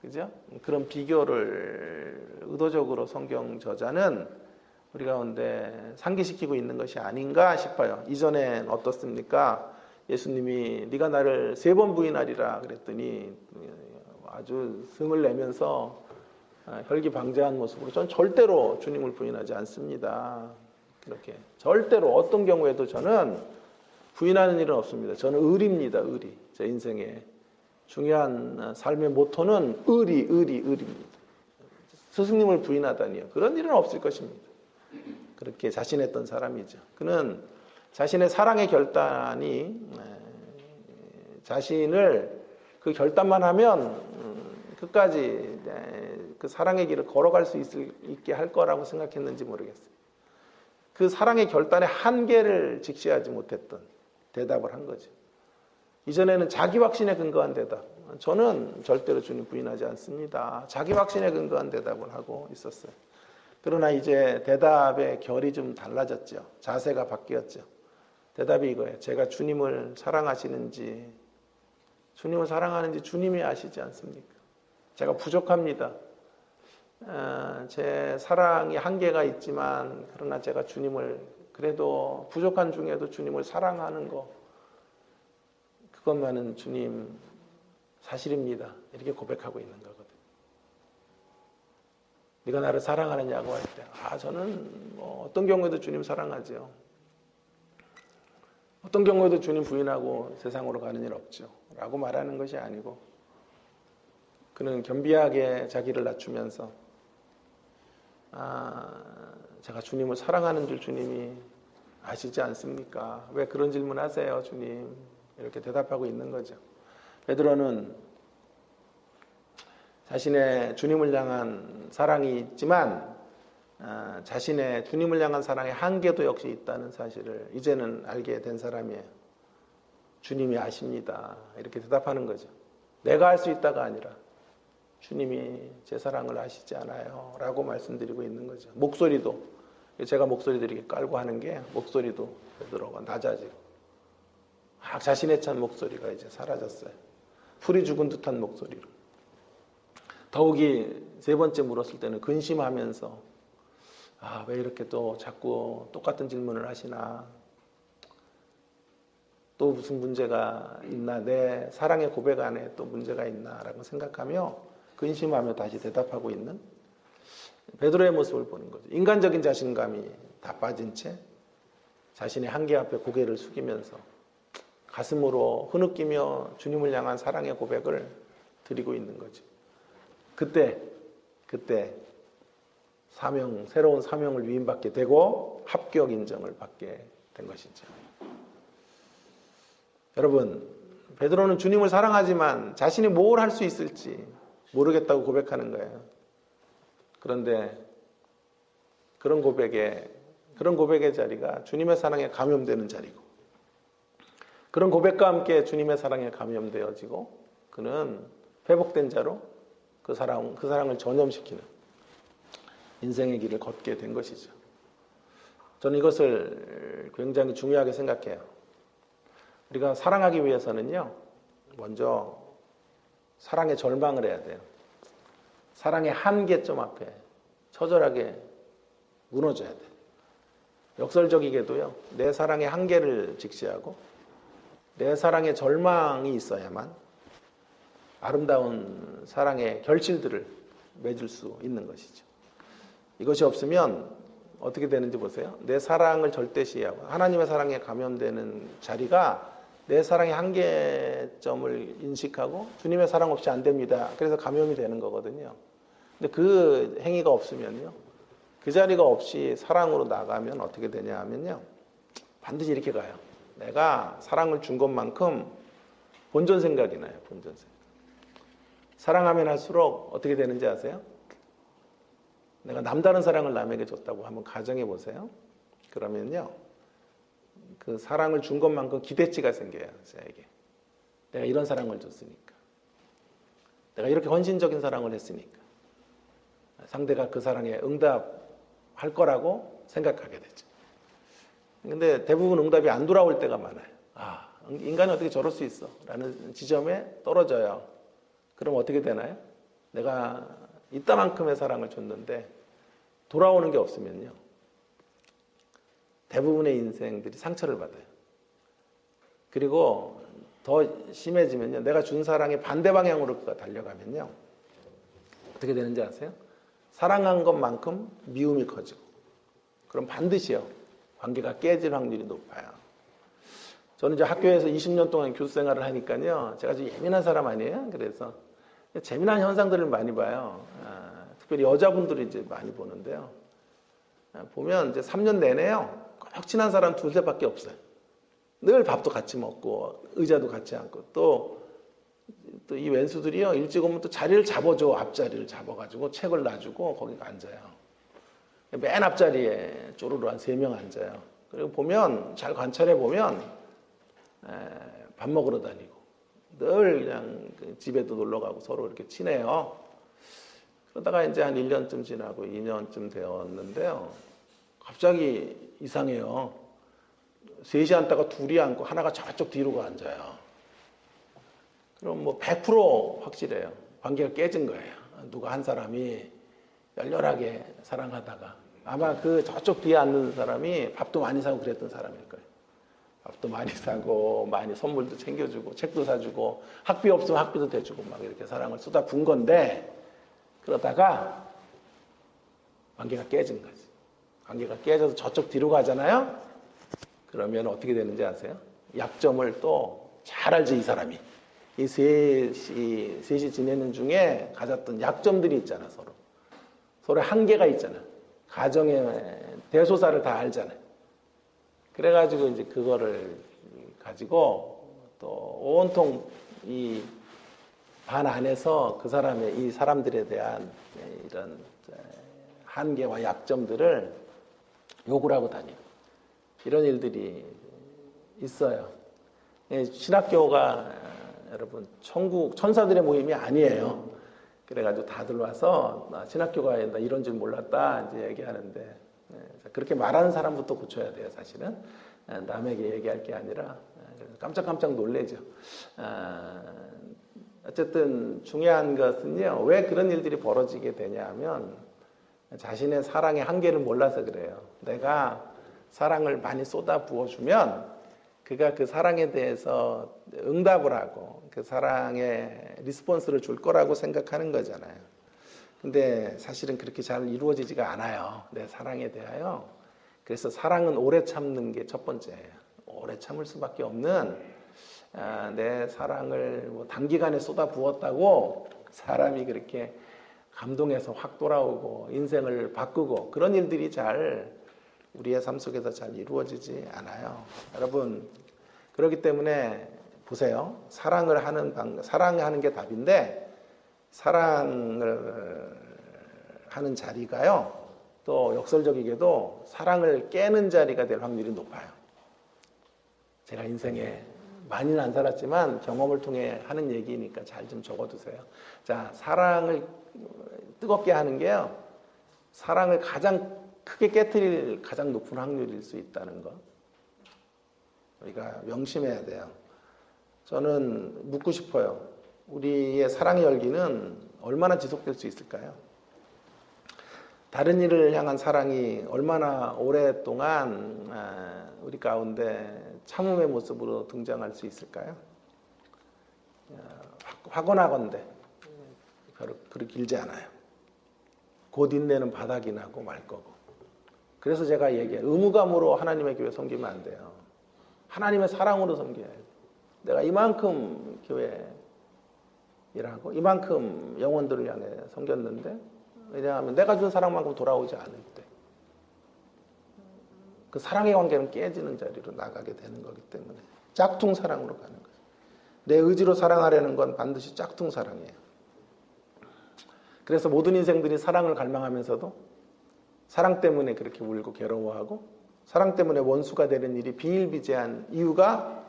그죠? 그런 비교를 의도적으로 성경 저자는 우리 가운데 상기시키고 있는 것이 아닌가 싶어요. 이전엔 어떻습니까? 예수님이 네가 나를 3번 부인하리라 그랬더니 아주 승을 내면서 혈기방자한 모습으로 저는 절대로 주님을 부인하지 않습니다. 그렇게 절대로 어떤 경우에도 저는 부인하는 일은 없습니다. 저는 의리입니다. 의리. 제 인생의 중요한 삶의 모토는 의리입니다. 스승님을 부인하다니요. 그런 일은 없을 것입니다. 그렇게 자신했던 사람이죠. 그는 자신의 사랑의 결단이 자신을 그 결단만 하면 끝까지 그 사랑의 길을 걸어갈 수 있게 할 거라고 생각했는지 모르겠어요. 그 사랑의 결단의 한계를 직시하지 못했던 대답을 한 거죠. 이전에는 자기 확신에 근거한 대답. 저는 절대로 주님 부인하지 않습니다. 자기 확신에 근거한 대답을 하고 있었어요. 그러나 이제 대답의 결이 좀 달라졌죠. 자세가 바뀌었죠. 대답이 이거예요. 제가 주님을 사랑하시는지 주님이 아시지 않습니까? 제가 부족합니다. 제 사랑이 한계가 있지만 그러나 제가 주님을 그래도 부족한 중에도 주님을 사랑하는 거 그것만은 주님 사실입니다. 이렇게 고백하고 있는 거거든요. 네가 나를 사랑하느냐고 할 때 저는 어떤 경우에도 주님 사랑하죠. 어떤 경우에도 주님 부인하고 세상으로 가는 일 없죠. 라고 말하는 것이 아니고 그는 겸비하게 자기를 낮추면서 제가 주님을 사랑하는 줄 주님이 아시지 않습니까? 왜 그런 질문 하세요, 주님? 이렇게 대답하고 있는 거죠. 베드로는 자신의 주님을 향한 사랑이 있지만 자신의 주님을 향한 사랑의 한계도 역시 있다는 사실을 이제는 알게 된 사람이에요. 주님이 아십니다. 이렇게 대답하는 거죠. 내가 할 수 있다가 아니라 주님이 제 사랑을 아시지 않아요. 라고 말씀드리고 있는 거죠. 목소리도 제가 목소리도 이렇게 깔고 하는 게 목소리도 베드로가 낮아지고 자신의 찬 목소리가 이제 사라졌어요. 풀이 죽은 듯한 목소리로. 더욱이 3번째 물었을 때는 근심하면서 왜 이렇게 또 자꾸 똑같은 질문을 하시나 또 무슨 문제가 있나 내 사랑의 고백 안에 또 문제가 있나 라고 생각하며 근심하며 다시 대답하고 있는 베드로의 모습을 보는 거죠. 인간적인 자신감이 다 빠진 채 자신의 한계 앞에 고개를 숙이면서 가슴으로 흐느끼며 주님을 향한 사랑의 고백을 드리고 있는 거죠. 그때 새로운 사명을 위임받게 되고 합격 인정을 받게 된 것이죠. 여러분, 베드로는 주님을 사랑하지만 자신이 뭘 할 수 있을지 모르겠다고 고백하는 거예요. 그런데 그런 고백의 자리가 주님의 사랑에 감염되는 자리고 그런 고백과 함께 주님의 사랑에 감염되어지고 그는 회복된 자로 그 사랑을 전염시키는 인생의 길을 걷게 된 것이죠. 저는 이것을 굉장히 중요하게 생각해요. 우리가 사랑하기 위해서는요, 먼저 사랑에 절망을 해야 돼요. 사랑의 한계점 앞에 처절하게 무너져야 돼요. 역설적이게도요, 내 사랑의 한계를 직시하고 내 사랑의 절망이 있어야만 아름다운 사랑의 결실들을 맺을 수 있는 것이죠. 이것이 없으면 어떻게 되는지 보세요. 내 사랑을 절대시하고 하나님의 사랑에 감염되는 자리가 내 사랑의 한계점을 인식하고 주님의 사랑 없이 안 됩니다. 그래서 감염이 되는 거거든요. 근데 그 행위가 없으면요, 그 자리가 없이 사랑으로 나가면 어떻게 되냐 하면요, 반드시 이렇게 가요. 내가 사랑을 준 것만큼 본전 생각이 나요. 본전 생각. 사랑하면 할수록 어떻게 되는지 아세요? 내가 남다른 사랑을 남에게 줬다고 한번 가정해 보세요. 그러면요, 그 사랑을 준 것만큼 기대치가 생겨요. 저에게. 내가 이런 사랑을 줬으니까. 내가 이렇게 헌신적인 사랑을 했으니까. 상대가 그 사랑에 응답할 거라고 생각하게 되죠. 근데 대부분 응답이 안 돌아올 때가 많아요. 아, 인간이 어떻게 저럴 수 있어? 라는 지점에 떨어져요. 그럼 어떻게 되나요? 내가 이따만큼의 사랑을 줬는데 돌아오는 게 없으면요, 대부분의 인생들이 상처를 받아요. 그리고 더 심해지면요, 내가 준 사랑의 반대 방향으로 달려가면요, 어떻게 되는지 아세요? 사랑한 것만큼 미움이 커지고, 그럼 반드시요, 관계가 깨질 확률이 높아요. 저는 이제 학교에서 20년 동안 교수 생활을 하니까요, 제가 좀 예민한 사람 아니에요? 그래서 재미난 현상들을 많이 봐요. 특별히 여자분들이 이제 많이 보는데요. 보면 이제 3년 내내요, 꼭 친한 사람 두세밖에 없어요. 늘 밥도 같이 먹고, 의자도 같이 앉고, 또 이 왼수들이요, 일찍 오면 또 자리를 잡아줘. 앞자리를 잡아가지고 책을 놔주고 거기 앉아요. 맨 앞자리에 쪼르르 한 3명 앉아요. 그리고 보면, 잘 관찰해 보면, 밥 먹으러 다니고, 늘 그냥 집에도 놀러 가고 서로 이렇게 친해요. 그러다가 이제 한 1년쯤 지나고 2년쯤 되었는데요, 갑자기 이상해요. 셋이 앉다가 둘이 앉고 하나가 저쪽 뒤로 앉아요. 그럼 뭐 100% 확실해요. 관계가 깨진 거예요. 누가 한 사람이 열렬하게 사랑하다가 아마 그 저쪽 뒤에 앉는 사람이 밥도 많이 사고 그랬던 사람일 거예요. 밥도 많이 사고 많이 선물도 챙겨주고 책도 사주고 학비 없으면 학비도 대주고 막 이렇게 사랑을 쏟아 부은 건데, 그러다가 관계가 깨진 거지. 관계가 깨져서 저쪽 뒤로 가잖아요. 그러면 어떻게 되는지 아세요? 약점을 또 잘 알지, 이 사람이. 이 셋이 지내는 중에 가졌던 약점들이 있잖아, 서로. 서로의 한계가 있잖아. 가정의 대소사를 다 알잖아요. 그래가지고 이제 그거를 가지고 또 온통 이 반 안에서 그 이 사람들에 대한 이런 한계와 약점들을 욕을 하고 다니고 이런 일들이 있어요. 신학교가 여러분 천사들의 모임이 아니에요. 그래가지고 다들 와서 나 신학교가 나 이런 줄 몰랐다 이제 얘기하는데, 그렇게 말하는 사람부터 고쳐야 돼요. 사실은 남에게 얘기할 게 아니라. 깜짝깜짝 놀래죠. 어쨌든 중요한 것은요, 왜 그런 일들이 벌어지게 되냐면 자신의 사랑의 한계를 몰라서 그래요. 내가 사랑을 많이 쏟아 부어주면 그가 그 사랑에 대해서 응답을 하고 그 사랑에 리스폰스를 줄 거라고 생각하는 거잖아요. 근데 사실은 그렇게 잘 이루어지지가 않아요. 내 사랑에 대하여. 그래서 사랑은 오래 참는 게 첫 번째예요. 오래 참을 수밖에 없는, 내 사랑을 뭐 단기간에 쏟아 부었다고 사람이 그렇게 감동해서 확 돌아오고 인생을 바꾸고 그런 일들이 잘 우리의 삶 속에서 잘 이루어지지 않아요. 여러분, 그렇기 때문에 보세요. 사랑하는 게 답인데, 사랑을 하는 자리가요, 또 역설적이게도 사랑을 깨는 자리가 될 확률이 높아요. 제가 인생에 많이는 안 살았지만 경험을 통해 하는 얘기니까 잘 좀 적어두세요. 자, 사랑을 뜨겁게 하는 게요. 사랑을 가장 크게 깨트릴 가장 높은 확률일 수 있다는 거. 우리가 명심해야 돼요. 저는 묻고 싶어요. 우리의 사랑의 열기는 얼마나 지속될 수 있을까요? 다른 일을 향한 사랑이 얼마나 오랫동안 우리 가운데 참음의 모습으로 등장할 수 있을까요? 확언하건대 별로 그렇게 길지 않아요. 곧 인내는 바닥이 나고 말 거고. 그래서 제가 얘기해요. 의무감으로 하나님의 교회 섬기면 안 돼요. 하나님의 사랑으로 섬겨야 돼요. 내가 이만큼 교회 일하고 이만큼 영혼들을 향해 섬겼는데, 왜냐하면 내가 준 사랑만큼 돌아오지 않을 때 그 사랑의 관계는 깨지는 자리로 나가게 되는 거기 때문에 짝퉁 사랑으로 가는 거죠. 내 의지로 사랑하려는 건 반드시 짝퉁 사랑이에요. 그래서 모든 인생들이 사랑을 갈망하면서도 사랑 때문에 그렇게 울고 괴로워하고 사랑 때문에 원수가 되는 일이 비일비재한 이유가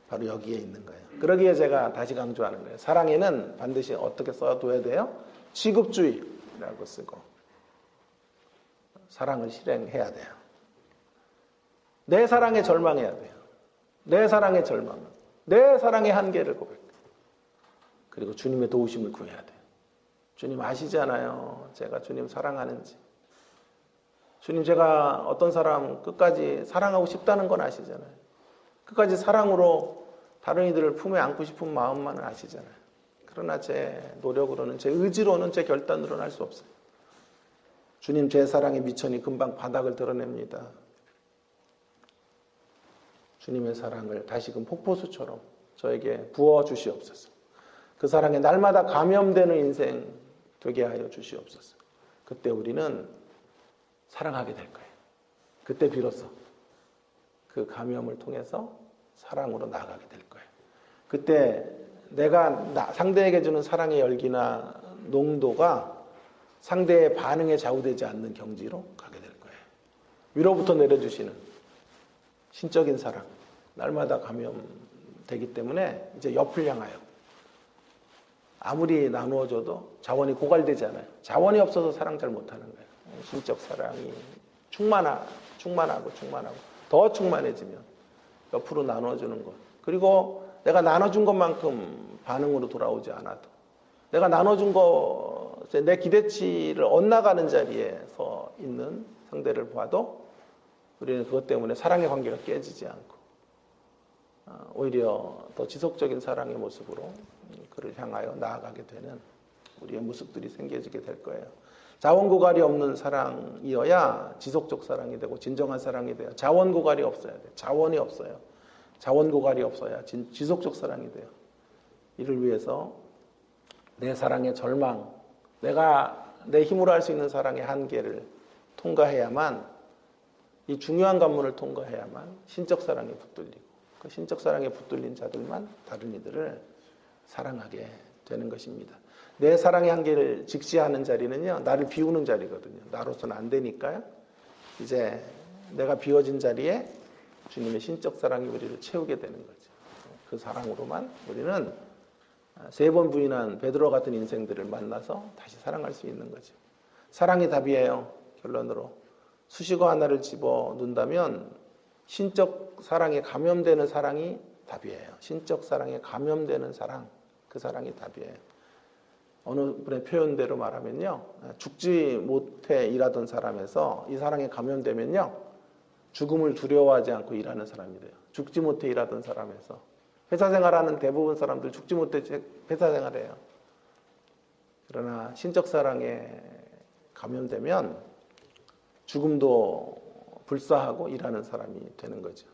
바로 여기에 있는 거예요. 그러기에 제가 다시 강조하는 거예요. 사랑에는 반드시 어떻게 써둬야 돼요? 취급주의라고 쓰고 사랑을 실행해야 돼요. 내 사랑에 절망해야 돼요. 내 사랑의 절망, 내 사랑의 한계를 고백해요. 그리고 주님의 도우심을 구해야 돼요. 주님 아시잖아요. 제가 주님 사랑하는지. 주님 제가 어떤 사람 끝까지 사랑하고 싶다는 건 아시잖아요. 끝까지 사랑으로 다른 이들을 품에 안고 싶은 마음만은 아시잖아요. 그러나 제 노력으로는, 제 의지로는, 제 결단으로는 할 수 없어요. 주님 제 사랑의 미천이 금방 바닥을 드러냅니다. 주님의 사랑을 다시금 폭포수처럼 저에게 부어주시옵소서. 그 사랑에 날마다 감염되는 인생 되게 하여 주시옵소서. 그때 우리는 사랑하게 될 거예요. 그때 비로소 그 감염을 통해서 사랑으로 나아가게 될 거예요. 그때 내가 상대에게 주는 사랑의 열기나 농도가 상대의 반응에 좌우되지 않는 경지로 가게 될 거예요. 위로부터 내려주시는 신적인 사랑, 날마다 감염되기 때문에 이제 옆을 향하여 아무리 나누어줘도 자원이 고갈되지 않아요. 자원이 없어서 사랑 잘 못하는 거예요. 신적 사랑이 충만하고 더 충만해지면 옆으로 나눠주는 것. 그리고 내가 나눠준 것만큼 반응으로 돌아오지 않아도 내가 나눠준 것, 내 기대치를 엇나가는 자리에 서 있는 상대를 봐도 우리는 그것 때문에 사랑의 관계가 깨지지 않고 오히려 더 지속적인 사랑의 모습으로 그를 향하여 나아가게 되는 우리의 모습들이 생겨지게 될 거예요. 자원고갈이 없는 사랑이어야 지속적 사랑이 되고 진정한 사랑이 돼요. 자원고갈이 없어야 돼요. 자원이 없어요. 자원고갈이 없어야 지속적 사랑이 돼요. 이를 위해서 내 사랑의 절망, 내가 내 힘으로 할 수 있는 사랑의 한계를 통과해야만, 이 중요한 관문을 통과해야만 신적 사랑에 붙들리고 그 신적 사랑에 붙들린 자들만 다른 이들을 사랑하게 되는 것입니다. 내 사랑의 한계를 직시하는 자리는요, 나를 비우는 자리거든요. 나로서는 안 되니까요. 이제 내가 비워진 자리에 주님의 신적 사랑이 우리를 채우게 되는 거죠. 그 사랑으로만 우리는 3번 부인한 베드로 같은 인생들을 만나서 다시 사랑할 수 있는 거죠. 사랑이 답이에요. 결론으로. 수식어 하나를 집어 넣는다면 신적 사랑에 감염되는 사랑이 답이에요. 신적 사랑에 감염되는 사랑, 그 사랑이 답이에요. 어느 분의 표현대로 말하면요, 죽지 못해 일하던 사람에서 이 사랑에 감염되면요, 죽음을 두려워하지 않고 일하는 사람이 돼요. 죽지 못해 일하던 사람에서. 회사 생활하는 대부분 사람들 죽지 못해 회사 생활해요. 그러나 신적 사랑에 감염되면 죽음도 불사하고 일하는 사람이 되는 거죠.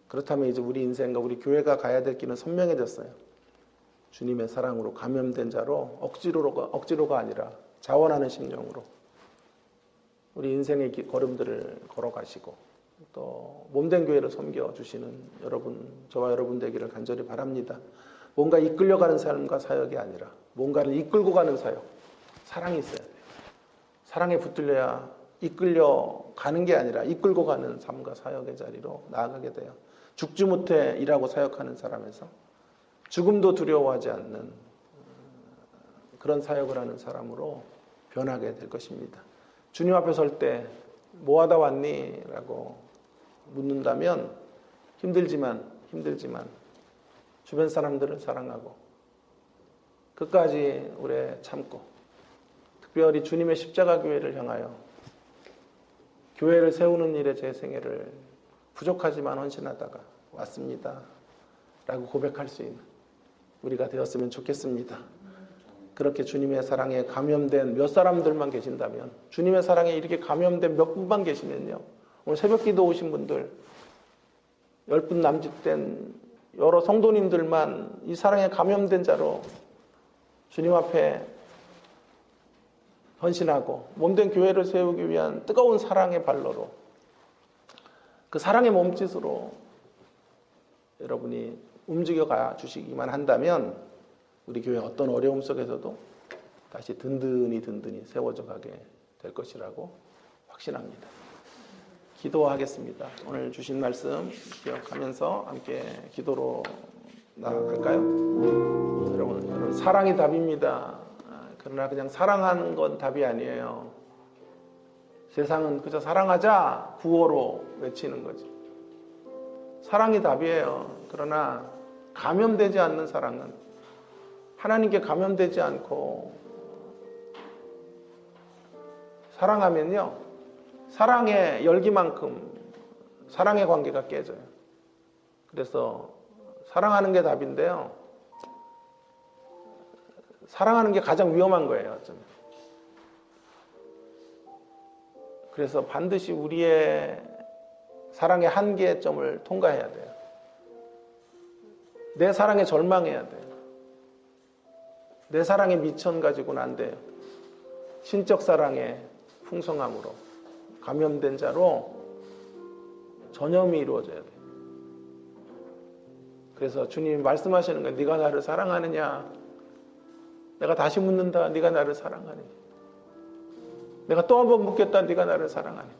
그렇다면 이제 우리 인생과 우리 교회가 가야 될 길은 선명해졌어요. 주님의 사랑으로 감염된 자로 억지로가 아니라 자원하는 심령으로 우리 인생의 걸음들을 걸어가시고 또 몸된 교회를 섬겨주시는 여러분, 저와 여러분 되기를 간절히 바랍니다. 뭔가 이끌려가는 삶과 사역이 아니라 뭔가를 이끌고 가는 사역, 사랑이 있어야 돼요. 사랑에 붙들려야 이끌려 가는 게 아니라 이끌고 가는 삶과 사역의 자리로 나아가게 돼요. 죽지 못해 일하고 사역하는 사람에서 죽음도 두려워하지 않는 그런 사역을 하는 사람으로 변하게 될 것입니다. 주님 앞에 설 때 뭐 하다 왔니? 라고 묻는다면 힘들지만 주변 사람들을 사랑하고 끝까지 오래 참고 특별히 주님의 십자가 교회를 향하여 교회를 세우는 일에 제 생애를 부족하지만 헌신하다가 왔습니다. 라고 고백할 수 있는 우리가 되었으면 좋겠습니다. 그렇게 주님의 사랑에 감염된 몇 사람들만 계신다면, 주님의 사랑에 이렇게 감염된 몇 분만 계시면요, 오늘 새벽 기도 오신 분들 10분 남짓된 여러 성도님들만 이 사랑에 감염된 자로 주님 앞에 헌신하고 몸된 교회를 세우기 위한 뜨거운 사랑의 발로로, 그 사랑의 몸짓으로 여러분이 움직여가 주시기만 한다면 우리 교회 어떤 어려움 속에서도 다시 든든히 세워져 가게 될 것이라고 확신합니다. 기도하겠습니다. 오늘 주신 말씀 기억하면서 함께 기도로 나아갈까요? 여러분, 사랑이 답입니다. 그러나 그냥 사랑하는 건 답이 아니에요. 세상은 그저 사랑하자 구호로 외치는 거지. 사랑이 답이에요. 그러나 감염되지 않는 사랑은, 하나님께 감염되지 않고 사랑하면요, 사랑의 열기만큼 사랑의 관계가 깨져요. 그래서 사랑하는 게 답인데요, 사랑하는 게 가장 위험한 거예요, 어쩌면. 그래서 반드시 우리의 사랑의 한계점을 통과해야 돼요. 내 사랑에 절망해야 돼요. 내 사랑의 미천 가지고는 안 돼요. 신적 사랑의 풍성함으로 감염된 자로 전염이 이루어져야 돼요. 그래서 주님이 말씀하시는 거예요. 네가 나를 사랑하느냐? 내가 다시 묻는다. 네가 나를 사랑하느냐? 내가 또 한 번 묻겠다. 네가 나를 사랑하느냐?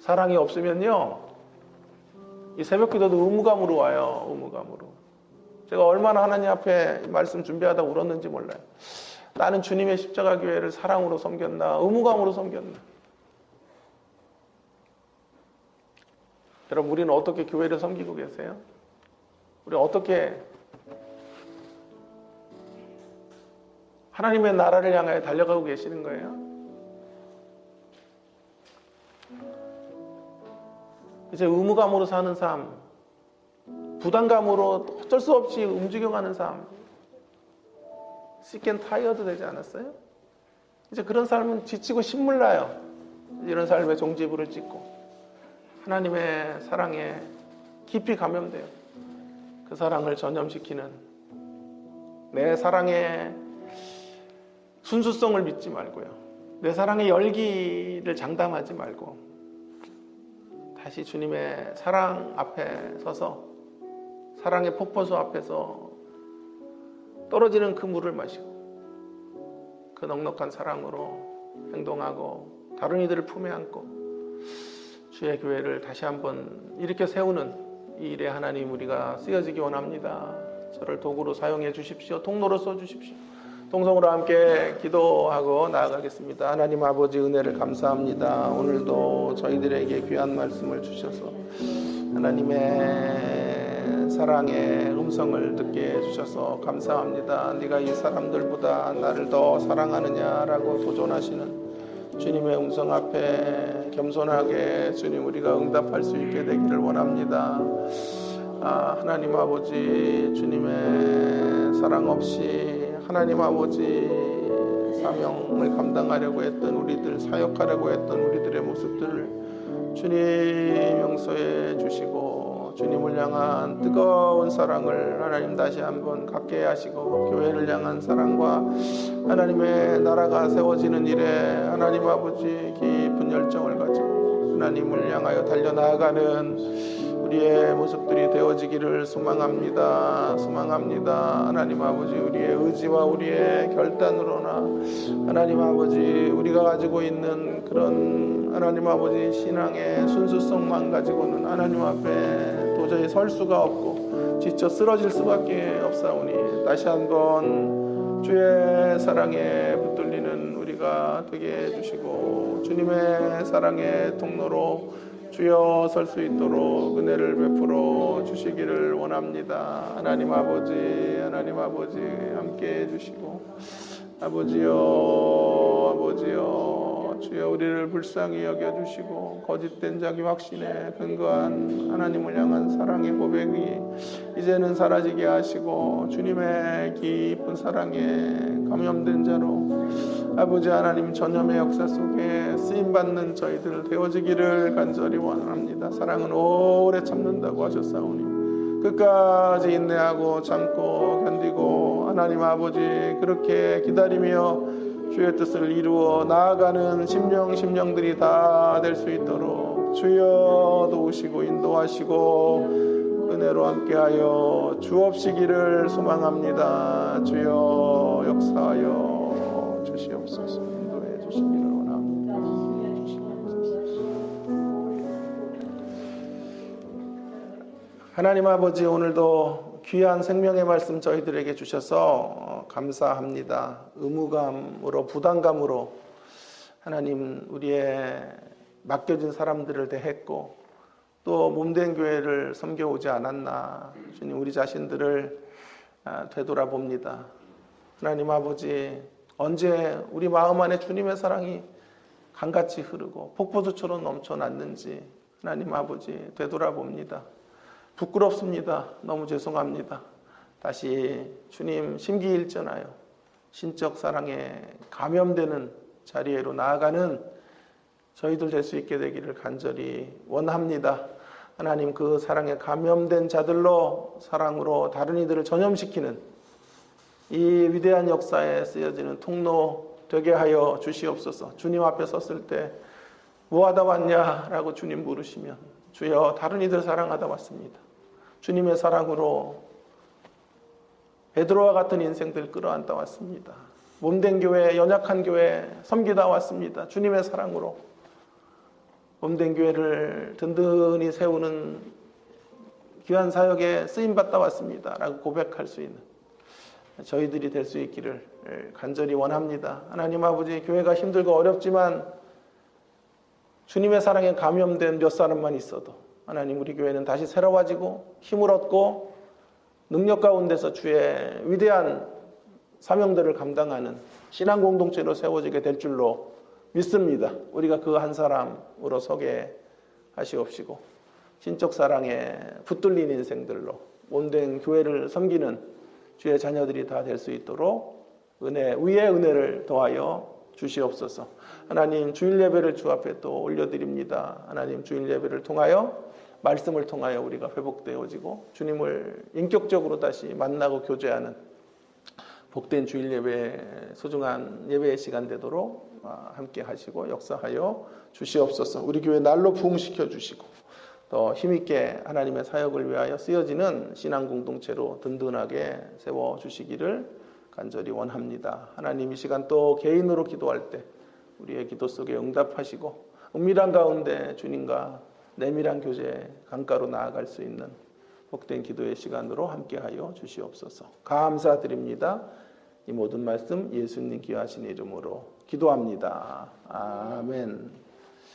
사랑이 없으면요, 이 새벽 기도도 의무감으로 와요. 의무감으로. 제가 얼마나 하나님 앞에 말씀 준비하다 울었는지 몰라요. 나는 주님의 십자가 교회를 사랑으로 섬겼나, 의무감으로 섬겼나. 여러분, 우리는 어떻게 교회를 섬기고 계세요? 우리 어떻게 하나님의 나라를 향하여 달려가고 계시는 거예요? 이제 의무감으로 사는 삶, 부담감으로 어쩔 수 없이 움직여가는 삶, sick and tired 되지 않았어요? 이제 그런 삶은 지치고 신물나요. 이런 삶에 종지부를 찍고 하나님의 사랑에 깊이 감염돼요. 그 사랑을 전염시키는 내 사랑의 순수성을 믿지 말고요, 내 사랑의 열기를 장담하지 말고 다시 주님의 사랑 앞에 서서 사랑의 폭포수 앞에서 떨어지는 그 물을 마시고 그 넉넉한 사랑으로 행동하고 다른 이들을 품에 안고 주의 교회를 다시 한번 일으켜 세우는 이 일에 하나님, 우리가 쓰여지기 원합니다. 저를 도구로 사용해 주십시오. 통로로 써주십시오. 동성으로 함께 기도하고 나아가겠습니다. 하나님 아버지, 은혜를 감사합니다. 오늘도 저희들에게 귀한 말씀을 주셔서 하나님의 사랑의 음성을 듣게 해주셔서 감사합니다. 네가 이 사람들보다 나를 더 사랑하느냐라고 도전하시는 주님의 음성 앞에 겸손하게 주님, 우리가 응답할 수 있게 되기를 원합니다. 하나님 아버지, 주님의 사랑 없이 하나님 아버지 사명을 감당하려고 했던 우리들, 사역하려고 했던 우리들의 모습들을 주님 용서해 주시고 주님을 향한 뜨거운 사랑을 하나님 다시 한번 갖게 하시고, 교회를 향한 사랑과 하나님의 나라가 세워지는 일에 하나님 아버지 깊은 열정을 가지고 하나님을 향하여 달려나가는 우리의 모습들이 되어지기를 소망합니다. 소망합니다. 하나님 아버지, 우리의 의지와 우리의 결단으로나 하나님 아버지, 우리가 가지고 있는 그런 하나님 아버지 신앙의 순수성만 가지고는 하나님 앞에 도저히 설 수가 없고 지쳐 쓰러질 수밖에 없사오니 다시 한번 주의 사랑에 붙들리는 우리가 되게 해주시고 주님의 사랑의 통로로 주여 설 수 있도록 은혜를 베풀어 주시기를 원합니다. 하나님 아버지 함께 해주시고 아버지여 주여 우리를 불쌍히 여겨주시고 거짓된 자기 확신에 근거한 하나님을 향한 사랑의 고백이 이제는 사라지게 하시고 주님의 깊은 사랑에 감염된 자로 아버지 하나님 전염의 역사 속에 쓰임받는 저희들 되어지기를 간절히 원합니다. 사랑은 오래 참는다고 하셨사오니 끝까지 인내하고 참고 견디고 하나님 아버지 그렇게 기다리며 주의 뜻을 이루어 나아가는 심령들이 다 될 수 있도록 주여 도우시고 인도하시고 은혜로 함께하여 주옵시기를 소망합니다. 주여 역사하여 주시옵소서. 인도해 주시기를 원합니다. 하나님 아버지, 오늘도 귀한 생명의 말씀 저희들에게 주셔서 감사합니다. 의무감으로 부담감으로 하나님 우리의 맡겨진 사람들을 대했고 또 몸된 교회를 섬겨오지 않았나. 주님, 우리 자신들을 되돌아봅니다. 하나님 아버지, 언제 우리 마음 안에 주님의 사랑이 강같이 흐르고 폭포수처럼 넘쳐났는지 하나님 아버지 되돌아봅니다. 부끄럽습니다. 너무 죄송합니다. 다시 주님 심기일전하여 신적 사랑에 감염되는 자리로 나아가는 저희들 될 수 있게 되기를 간절히 원합니다. 하나님, 그 사랑에 감염된 자들로 사랑으로 다른 이들을 전염시키는 이 위대한 역사에 쓰여지는 통로 되게 하여 주시옵소서. 주님 앞에 섰을 때 뭐하다 왔냐라고 주님 물으시면 주여 다른 이들 사랑하다 왔습니다. 주님의 사랑으로 베드로와 같은 인생들 끌어안다 왔습니다. 몸된 교회, 연약한 교회 섬기다 왔습니다. 주님의 사랑으로 몸된 교회를 든든히 세우는 귀한 사역에 쓰임받다 왔습니다 라고 고백할 수 있는 저희들이 될 수 있기를 간절히 원합니다. 하나님 아버지, 교회가 힘들고 어렵지만 주님의 사랑에 감염된 몇 사람만 있어도 하나님, 우리 교회는 다시 새로워지고 힘을 얻고 능력 가운데서 주의 위대한 사명들을 감당하는 신앙 공동체로 세워지게 될 줄로 믿습니다. 우리가 그 한 사람으로 서게 하시옵시고 신적 사랑에 붙들린 인생들로 몸된 교회를 섬기는 주의 자녀들이 다 될 수 있도록 은혜 위에 은혜를 더하여 주시옵소서. 하나님, 주일 예배를 주 앞에 또 올려드립니다. 하나님, 주일 예배를 통하여 말씀을 통하여 우리가 회복되어지고 주님을 인격적으로 다시 만나고 교제하는 복된 주일 예배, 소중한 예배의 시간 되도록 함께 하시고 역사하여 주시옵소서. 우리 교회 날로 부흥시켜 주시고 더 힘있게 하나님의 사역을 위하여 쓰여지는 신앙 공동체로 든든하게 세워주시기를 간절히 원합니다. 하나님, 이 시간 또 개인으로 기도할 때 우리의 기도 속에 응답하시고 은밀한 가운데 주님과 내밀한 교제 강가로 나아갈 수 있는 복된 기도의 시간으로 함께하여 주시옵소서. 감사드립니다. 이 모든 말씀 예수님 귀하신 이름으로 기도합니다. 아멘.